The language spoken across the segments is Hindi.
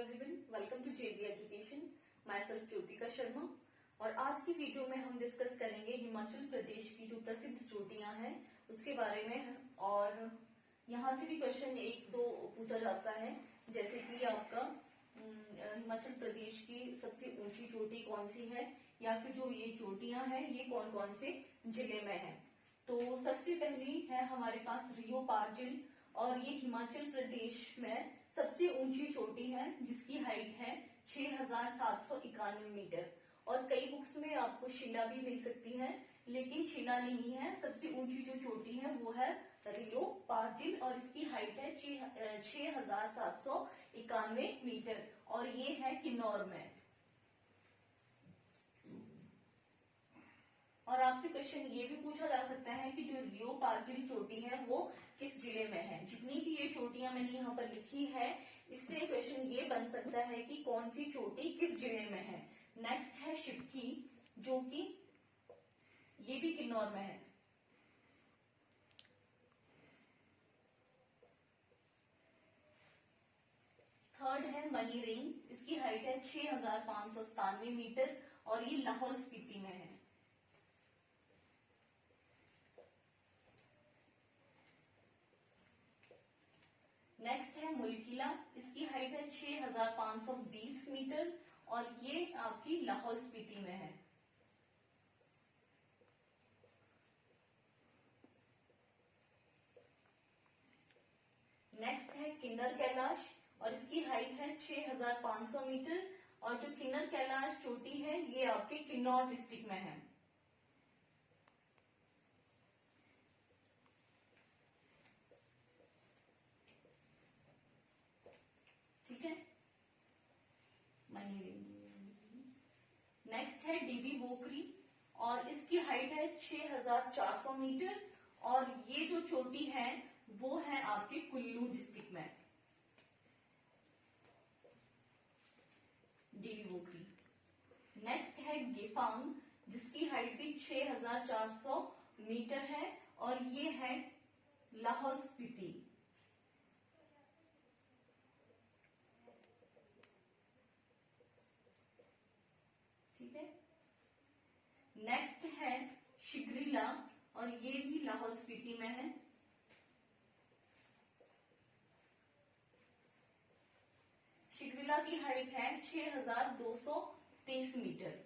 Everyone, welcome to JB education. Myself Jyotika Sharma. और आज की वीडियो में हम डिस्कस करेंगे हिमाचल प्रदेश की जो प्रसिद्ध चोटियां हैं उसके बारे में। और यहाँ से भी क्वेश्चन एक दो पूछा जाता है, जैसे कि आपका हिमाचल प्रदेश की सबसे ऊंची चोटी कौन सी है, या फिर जो ये चोटियां हैं ये कौन कौन से जिले में है। तो सबसे पहली है हमारे पास रियो पार्जिल, और ये हिमाचल प्रदेश में सबसे ऊंची चोटी है जिसकी हाइट है 6,791 मीटर। और कई बुक्स में आपको शिला भी मिल सकती है, लेकिन शिला नहीं है। सबसे ऊंची जो चोटी है वो है रियो पार्जिल और इसकी हाइट है 6,791 मीटर, और ये है किन्नौर में। और आपसे क्वेश्चन ये भी पूछा जा सकता है कि जो रियो पार्जिल चोटी है वो किस जिले में है। जितनी भी ये चोटियां मैंने यहाँ पर लिखी है, इससे क्वेश्चन ये बन सकता है कि कौन सी चोटी किस जिले में है। नेक्स्ट है शिवकी, जो कि ये भी किन्नौर में है। थर्ड है मनीरिंग, इसकी हाइट है 6,597 मीटर और ये लाहौल स्पीति में है। नेक्स्ट है मुलकिला, इसकी हाइट है 6,520 मीटर और ये आपकी लाहौल स्पीति में है। नेक्स्ट है किन्नर कैलाश और इसकी हाइट है 6,500 मीटर, और जो किन्नर कैलाश चोटी है ये आपके किन्नौर डिस्ट्रिक्ट में है। ठीक है। नेक्स्ट है डीबी बोकरी और इसकी हाइट है 6,400 मीटर, और ये जो चोटी है वो है आपके कुल्लू डिस्ट्रिक्ट में, डीबी बोकरी। नेक्स्ट है गेफांग, जिसकी हाइट भी 6,400 मीटर है और ये है लाहौल स्पीति। ठीक है। नेक्स्ट है शिगरीला और ये भी लाहौल स्पीति में है। शिगरीला की हाइट है 6,223 मीटर।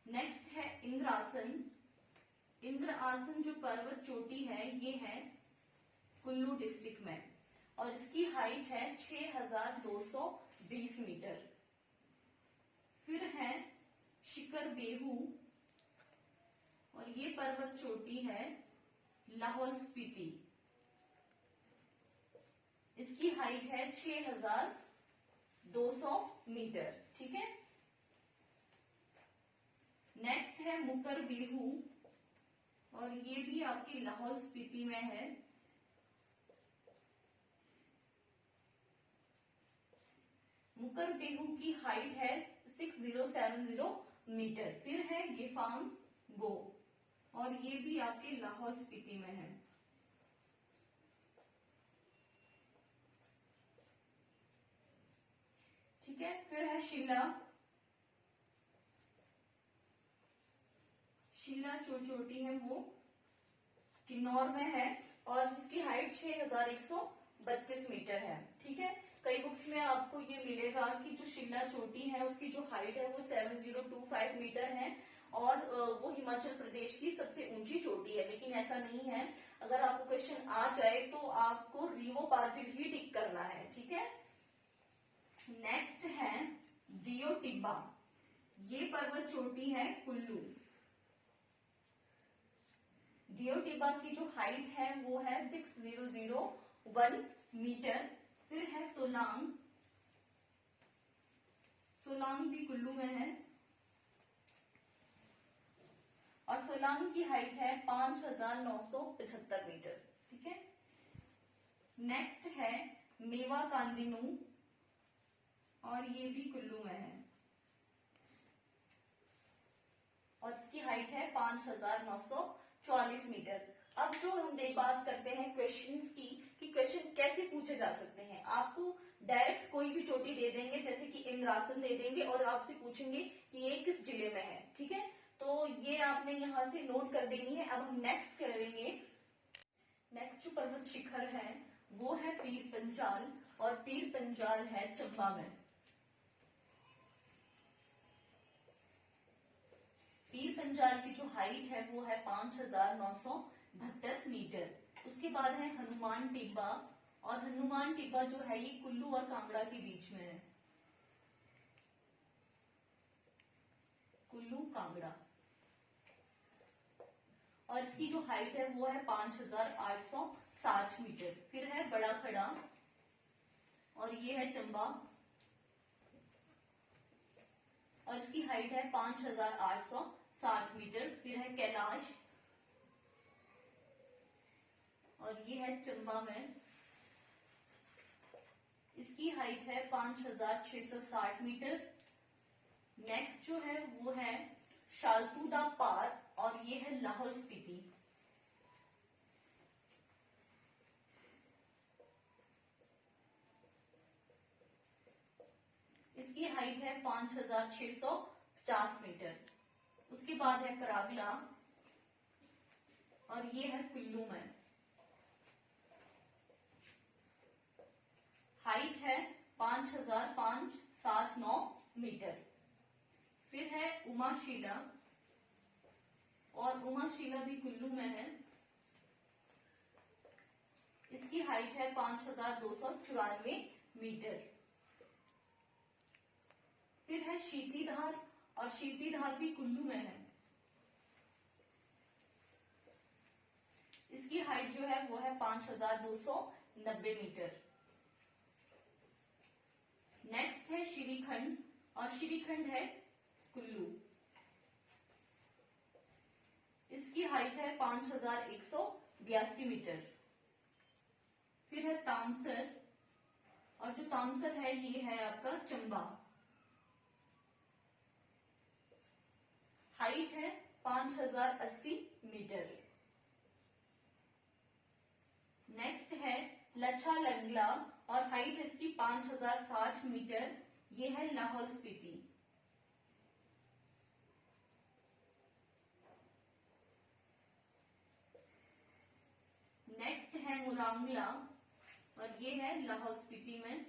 नेक्स्ट है इंद्रासन। इंद्रासन जो पर्वत चोटी है ये है कुल्लू डिस्ट्रिक्ट में और इसकी हाइट है 6,220 मीटर। फिर है शिखर बेहू और ये पर्वत चोटी है लाहौल स्पीति। इसकी हाइट है 6,200 मीटर। ठीक है। नेक्स्ट है मुकर बेहू और ये भी आपकी लाहौल स्पीति में है। मुकर बेहू की हाइट है 6,070 मीटर। फिर है गेफांग गो और ये भी आपके लाहौल स्पीति में है। ठीक है। फिर है शिला। शिला जो चोटी है वो किन्नौर में है और जिसकी हाइट 6,132 मीटर है। ठीक है। कई बुक्स में आपको ये मिलेगा कि जो शिला चोटी है उसकी जो हाइट है वो 7,025 मीटर है और वो हिमाचल प्रदेश की सबसे ऊंची चोटी है, लेकिन ऐसा नहीं है। अगर आपको क्वेश्चन आ जाए तो आपको रियो पार्जिल ही टिक करना है। ठीक है। नेक्स्ट है दियो टिब्बा, ये पर्वत चोटी है कुल्लू। दियो टिब्बा की जो हाइट है वो है 6,001 मीटर। फिर है सोलांग। सोलांग भी कुल्लू में है और सोलांग की हाइट है 5,975 मीटर। ठीक है। नेक्स्ट है मेवा कांदिनू और ये भी कुल्लू में है और इसकी हाइट है 5,944 मीटर। अब जो हम बात करते हैं क्वेश्चंस की कि क्वेश्चन कैसे पूछे जा सकते हैं। आपको डायरेक्ट कोई भी चोटी दे देंगे, जैसे कि इंद्रासन दे देंगे और आपसे पूछेंगे कि ये किस जिले में है। ठीक है, तो ये आपने यहाँ से नोट कर देनी है। अब हम नेक्स्ट करेंगे। नेक्स्ट जो पर्वत शिखर है वो है पीर पंजाल, और पीर पंजाल है चंबा में। पीर पंजाल की जो हाइट है वो है 5972 मीटर। उसके बाद है हनुमान टिब्बा, और हनुमान टिब्बा जो है ये कुल्लू और कांगड़ा के बीच में है, कुल्लू कांगड़ा। और इसकी जो हाइट है वो है 5860 मीटर। फिर है बड़ा खड़ा, और ये है चंबा, और इसकी हाइट है 5860 मीटर। फिर है कैलाश, और ये है चंबा में, इसकी हाइट है 5660 मीटर। नेक्स्ट जो है वो है शालतूदा पार, और ये है लाहौल स्पीति। इसकी हाइट है 5650 मीटर। उसके बाद है करागला, और ये है कुल्लू में, हाइट है 5579 मीटर। फिर है उमाशिला, और उमाशिला भी कुल्लू में है, इसकी हाइट है 5294 मीटर। फिर है शीतीधार, और शीतीधार भी कुल्लू में है, इसकी हाइट जो है वो है 5290 मीटर। नेक्स्ट है श्रीखंड, और श्रीखंड है कुल्लू, इसकी हाइट है 5182 मीटर। फिर है तामसर, और जो तामसर है ये है आपका चंबा, हाइट है 5080 मीटर। नेक्स्ट है लच्छा लंगला, और हाइट है इसकी 5060 मीटर, ये है लाहौल स्पीति। नेक्स्ट है मुरांगला, और ये है लाहौल स्पीति में,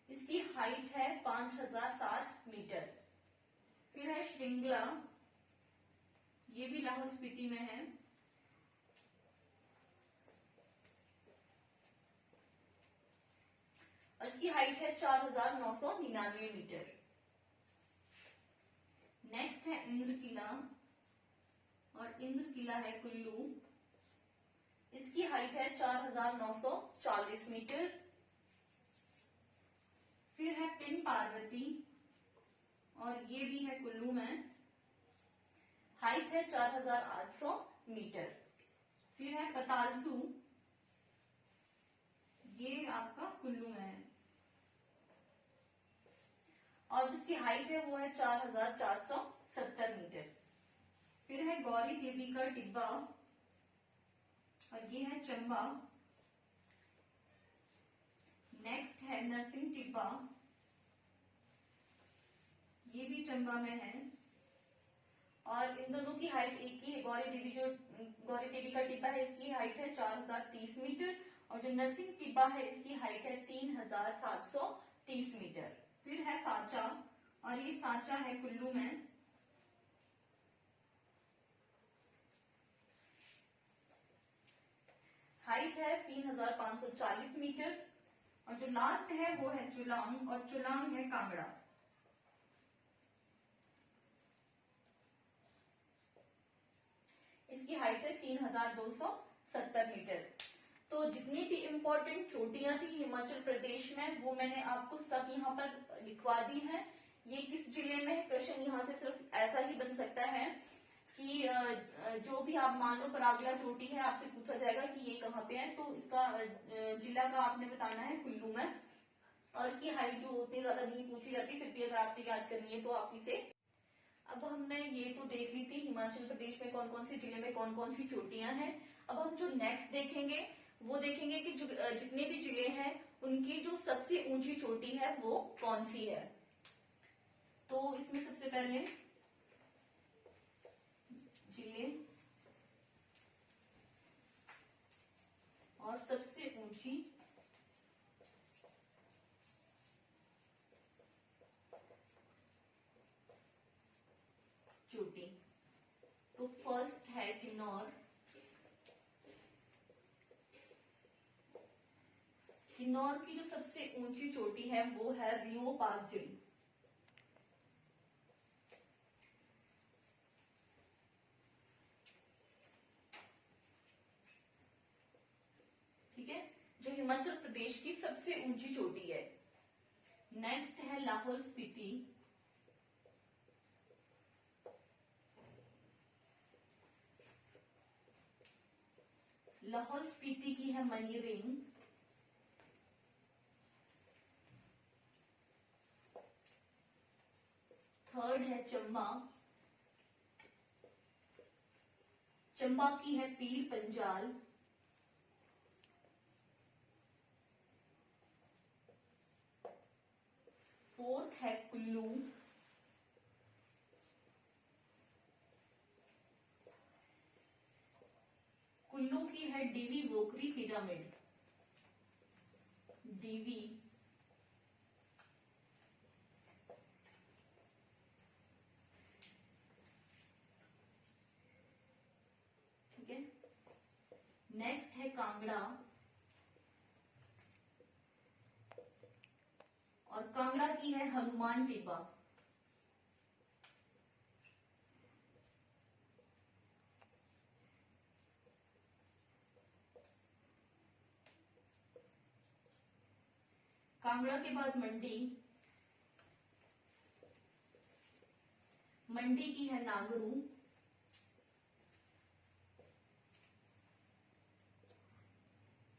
इसकी हाइट है 5060 मीटर। फिर है श्रृंगला, ये भी लाहौल स्पीति में है, और इसकी हाइट है 4999 मीटर। नेक्स्ट है इंद्र किला, और इंद्र किला है कुल्लू, इसकी हाइट है 4940 मीटर। फिर है पिन पार्वती, और ये भी है कुल्लू में, हाइट है 4800 मीटर। फिर है पतालसू, ये आपका कुल्लू में है, और जिसकी हाइट है वो है 4470 मीटर। फिर है गौरी देवी का टिब्बा, और ये है चंबा। नेक्स्ट है नरसिंह टिब्बा, ये भी चंबा में है, और इन दोनों की हाइट एक ही है। गौरी देवी का टिब्बा है, इसकी हाइट है 4030 मीटर, और जो नरसिंह टिब्बा है इसकी हाइट है 3730 मीटर। फिर है सांचा, और ये सांचा है कुल्लू में, हाइट है 3540 मीटर। और जो लास्ट है वो है चुलांग, और चुलांग है कांगड़ा। इसकी हाइट है 3270 मीटर। तो जितनी भी इम्पोर्टेंट चोटियां थी हिमाचल प्रदेश में वो मैंने आपको सब यहाँ पर लिखवा दी हैं। ये किस जिले में है, क्वेश्चन यहाँ से सिर्फ ऐसा ही बन सकता है कि जो भी आप मान लो परागला चोटी है, आपसे पूछा जाएगा कि ये कहाँ पे है, तो इसका जिला का आपने बताना है कुल्लू में। और इसकी हाइट जो उतनी ज्यादा नहीं पूछी जाती, फिर भी अगर आपने याद करनी है तो आप इसे। अब हमने ये तो देख ली थी हिमाचल प्रदेश में कौन कौन से जिले में कौन कौन सी चोटियां हैं। अब हम जो नेक्स्ट देखेंगे वो देखेंगे कि जितने भी जिले हैं उनकी जो सबसे ऊंची चोटी है वो कौन सी है। तो इसमें सबसे पहले जिले और सबसे ऊंची चोटी। तो फर्स्ट है किन्नौर। किन्नौर की जो सबसे ऊंची चोटी है वो है रियो पार्जिल। ठीक है, जो हिमाचल प्रदेश की सबसे ऊंची चोटी है। नेक्स्ट है लाहौल स्पीति। लाहौल स्पीति की है मनीरिंग। थर्ड है चंबा। चंबा की है पीर पंजाल। फोर्थ है कुल्लू। कुल्लू की है डीवी वोकरी पिरामिड। डीवी ठीक है। नेक्स्ट है कांगड़ा। और कांगड़ा की है हनुमान टिब्बा। कांगड़ा के बाद मंडी। मंडी की है नागरू।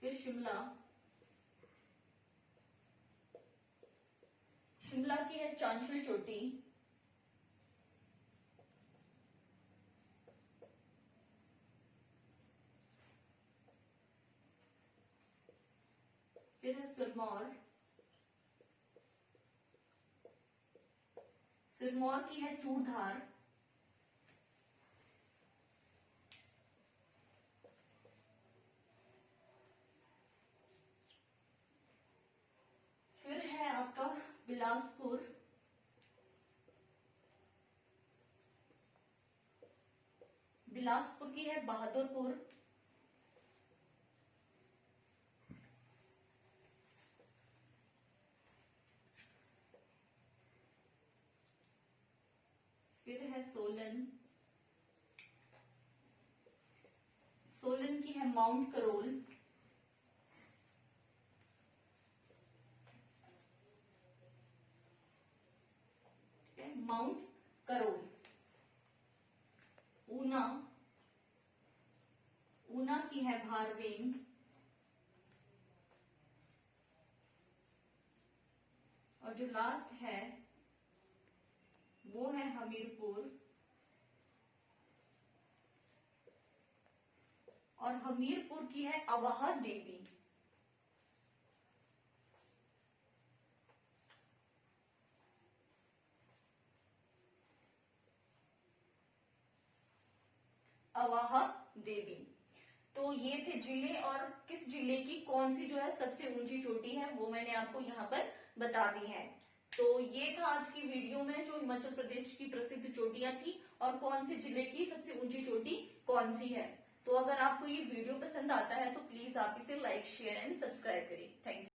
फिर शिमला। शिमला की है चांशल चोटी। फिर है सिरमौर। सिरमौर की है चूड़धार। फिर है आपका बिलासपुर। बिलासपुर की है बहादुरपुर। फिर है सोलन। सोलन की है माउंट करोल। माउंट करोल। ऊना। ऊना की है भारवेन। और जो लास्ट है वो है हमीरपुर। और हमीरपुर की है अवाहा देवी। अवाहा देवी। तो ये थे जिले और किस जिले की कौन सी जो है सबसे ऊंची चोटी है वो मैंने आपको यहाँ पर बता दी है। तो ये था आज की वीडियो में जो हिमाचल प्रदेश की प्रसिद्ध चोटियां थी और कौन से जिले की सबसे ऊंची चोटी कौन सी है। तो अगर आपको ये वीडियो पसंद आता है तो प्लीज आप इसे लाइक शेयर एंड सब्सक्राइब करिए। Thank you.